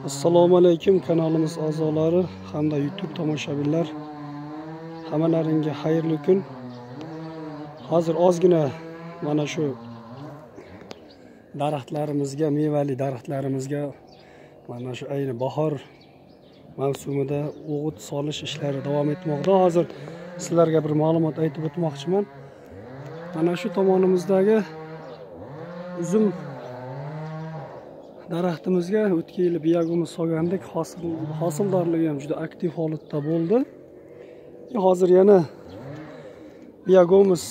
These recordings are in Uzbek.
Assalomu alaykum kanalimiz a'zolari hamda YouTube tomoshabinlar. Hammalaringga xayrli kun. Hozir ozgina mana shu daraxtlarimizga, mevali daraxtlarimizga mana shu ayni bahor mavsumida o'g'it solish ishlari davom etmoqda. Hozir sizlarga bir ma'lumot aytib o'tmoqchiman. Mana shu tomonimizdagi uzum daraxtimizga o'tgan yili biyagumuz solgandik, hosildorligi ham juda aktiv holatda bo'ldi. Hozir yana biyagumuz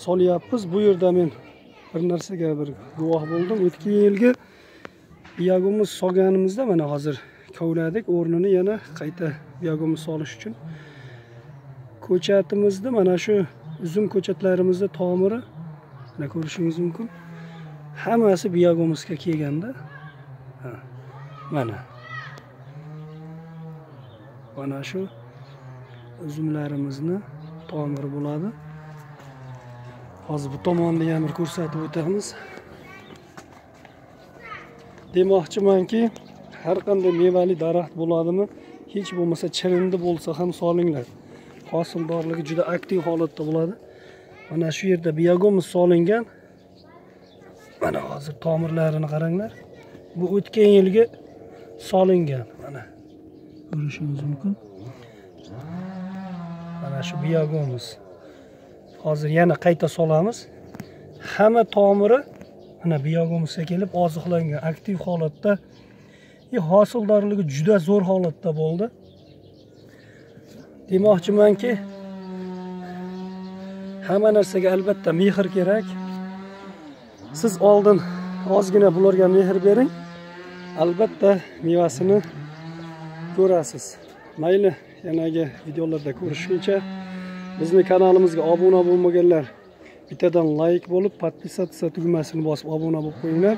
solyapmiz. Bu yerda men bir narsaga bir guvoh bo'ldim. O'tgan yilgi biyagumuz solganimizda mana hozir kovladik, o'rnini yana qayta biyagumuz solish uchun ko'chatimizni mana shu uzum ko'chatlarimizda tomiri mana ko'rishingiz mumkin. Hammasi biyagumuzga kelganda. Mana shu uzumlarimizni tomiri bo'ladi. Hozir bu tomonni ham bir ko'rsatib o'tamiz. Demoqchimanki, har qanday mevali daraxt bo'ladimi, hech bo'lmasa chirindi bo'lsa ham solinglar. Hosildorligi juda aktiv holatda bo'ladi. Mana shu yerda biyagumuz solingan. Mana hozir tomirlarini qaranglar. Bu o'tgan yilgi solingan. Mana ko'rishingiz mumkin. Mana shu biyagumuz. Hozir yana qayta solamiz. Hamma tomiri mana biyagumuzga kelib oziqlangan, aktiv holatda. Hosildorligi juda zo'r holatda bo'ldi. Demoqchimanki, hamma narsaga albatta mehr kerak. Siz oldin ozgina bularga mehr bering. Albatta mevasini ko'rasiz. Mayli, yanagi videolarda ko'rishguncha bizning kanalimizga obuna bo'lmaganlar bittadan like bo'lib, podpisatsiya tugmasini bosib obuna bo'lib qo'yinglar.